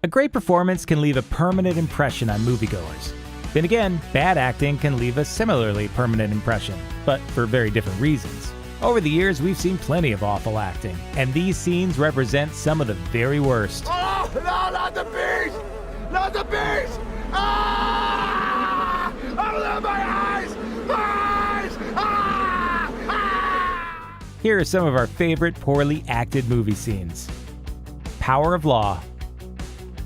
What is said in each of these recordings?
A great performance can leave a permanent impression on moviegoers. Then again, bad acting can leave a similarly permanent impression, but for very different reasons. Over the years, we've seen plenty of awful acting, and these scenes represent some of the very worst. Oh, no, not the beast! Not the beast! Ah! Oh, my eyes! My eyes! Ah! Ah! Here are some of our favorite poorly acted movie scenes. Power of Law.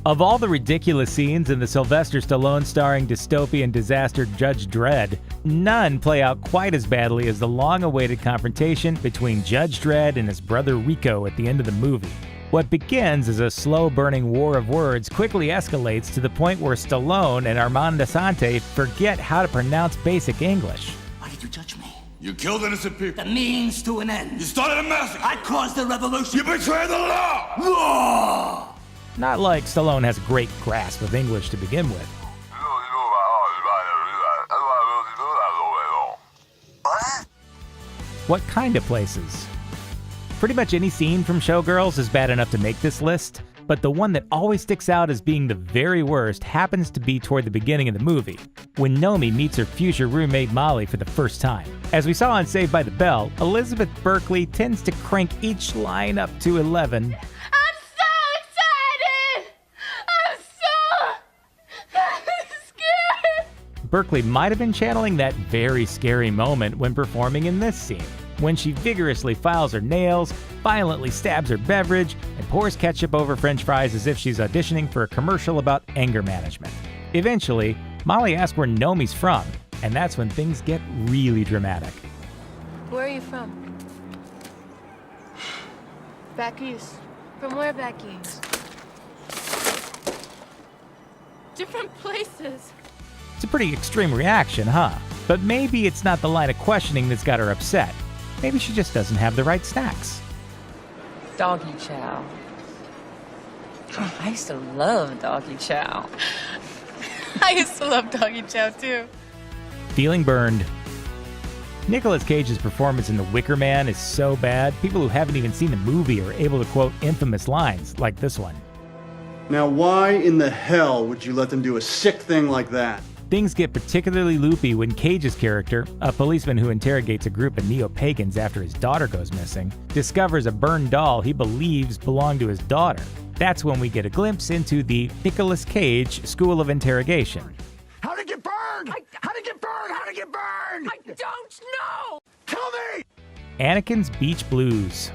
Of all the ridiculous scenes in the Sylvester Stallone starring dystopian disaster Judge Dredd, none play out quite as badly as the long-awaited confrontation between Judge Dredd and his brother Rico at the end of the movie. What begins as a slow-burning war of words quickly escalates to the point where Stallone and Armand Assante forget how to pronounce basic English. Why did you judge me? You killed innocent people. The means to an end. You started a massacre. I caused the revolution. You betrayed the law. Law! Not like Stallone has a great grasp of English to begin with. What kind of places? Pretty much any scene from Showgirls is bad enough to make this list, but the one that always sticks out as being the very worst happens to be toward the beginning of the movie, when Nomi meets her future roommate Molly for the first time. As we saw on Saved by the Bell, Elizabeth Berkley tends to crank each line up to 11. Berkley might have been channeling that very scary moment when performing in this scene, when she vigorously files her nails, violently stabs her beverage, and pours ketchup over french fries as if she's auditioning for a commercial about anger management. Eventually, Molly asks where Nomi's from, and that's when things get really dramatic. Where are you from? Back east. From where back east? Different places. It's a pretty extreme reaction, huh? But maybe it's not the line of questioning that's got her upset. Maybe she just doesn't have the right snacks. Doggy chow. I used to love doggy chow. I used to love doggy chow too. Feeling burned. Nicolas Cage's performance in The Wicker Man is so bad, people who haven't even seen the movie are able to quote infamous lines like this one. Now why in the hell would you let them do a sick thing like that? Things get particularly loopy when Cage's character, a policeman who interrogates a group of neo-pagans after his daughter goes missing, discovers a burned doll he believes belonged to his daughter. That's when we get a glimpse into the Nicolas Cage School of Interrogation. How'd it get burned? How'd it get burned? How'd it get burned? I don't know! Tell me! Anakin's Beach Blues.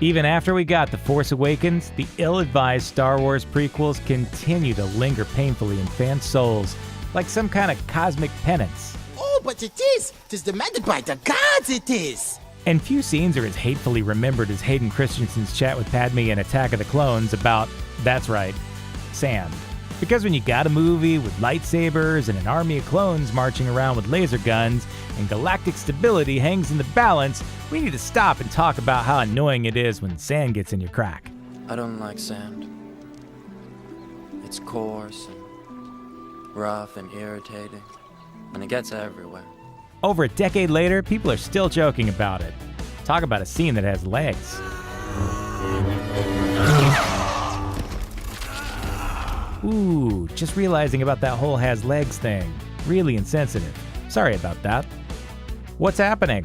Even after we got The Force Awakens, the ill-advised Star Wars prequels continue to linger painfully in fans' souls, like some kind of cosmic penance. Oh, but it is! 'Tis demanded by the gods, it is! And few scenes are as hatefully remembered as Hayden Christensen's chat with Padme in Attack of the Clones about, that's right, sand. Because when you got a movie with lightsabers and an army of clones marching around with laser guns, and galactic stability hangs in the balance, we need to stop and talk about how annoying it is when sand gets in your crack. I don't like sand. It's coarse and rough and irritating, and it gets everywhere. Over a decade later, people are still joking about it. Talk about a scene that has legs. Ooh, just realizing about that whole has legs thing. Really insensitive. Sorry about that. What's happening?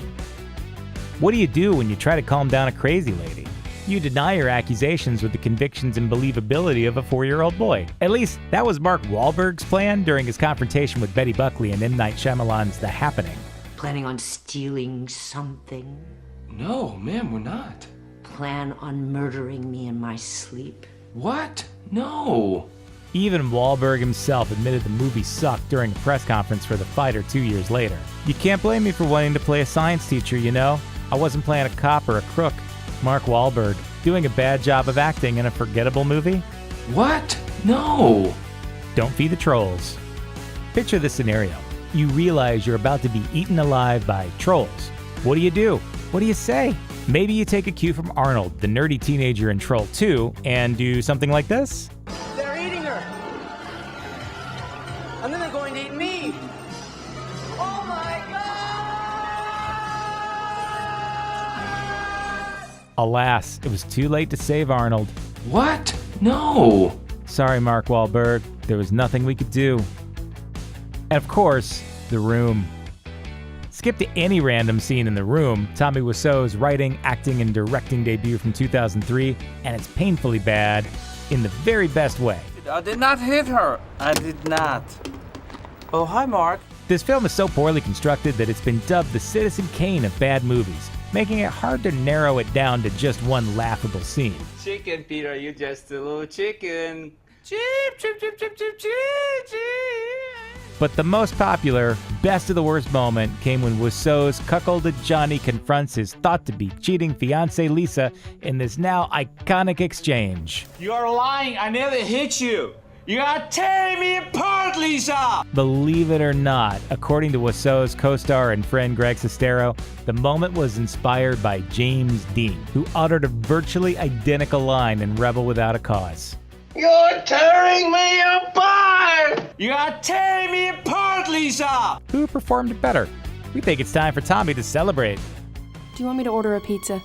What do you do when you try to calm down a crazy lady? You deny her accusations with the convictions and believability of a 4-year-old boy. At least, that was Mark Wahlberg's plan during his confrontation with Betty Buckley in M. Night Shyamalan's The Happening. Planning on stealing something? No, ma'am, we're not. Plan on murdering me in my sleep? What? No. Even Wahlberg himself admitted the movie sucked during a press conference for The Fighter 2 years later. You can't blame me for wanting to play a science teacher, you know? I wasn't playing a cop or a crook. Mark Wahlberg, doing a bad job of acting in a forgettable movie? What? No. Don't feed the trolls. Picture this scenario. You realize you're about to be eaten alive by trolls. What do? What do you say? Maybe you take a cue from Arnold, the nerdy teenager in Troll 2, and do something like this. They're eating her. And then they're going to eat me. Oh my God! Alas, it was too late to save Arnold. What? No. Sorry, Mark Wahlberg, there was nothing we could do. And of course, The Room. Skip to any random scene in The Room, Tommy Wiseau's writing, acting, and directing debut from 2003, and it's painfully bad in the very best way. I did not hit her. I did not. Oh, hi, Mark. This film is so poorly constructed that it's been dubbed the Citizen Kane of bad movies, making it hard to narrow it down to just one laughable scene. Chicken, Peter, you just a little chicken. Chip, chip, chip, chip, chip, chip, chip. But the most popular, best of the worst moment came when Wiseau's cuckolded Johnny confronts his thought-to-be cheating fiancée Lisa in this now iconic exchange. You are lying. I never hit you. You are tearing me apart, Lisa! Believe it or not, according to Wiseau's co-star and friend Greg Sestero, the moment was inspired by James Dean, who uttered a virtually identical line in Rebel Without a Cause. You're tearing me apart! You are tearing me apart, Lisa! Who performed it better? We think it's time for Tommy to celebrate. Do you want me to order a pizza?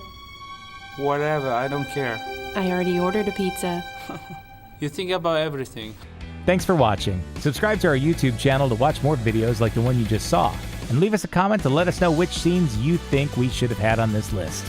Whatever, I don't care. I already ordered a pizza. You think about everything. Thanks for watching. Subscribe to our YouTube channel to watch more videos like the one you just saw. And leave us a comment to let us know which scenes you think we should have had on this list.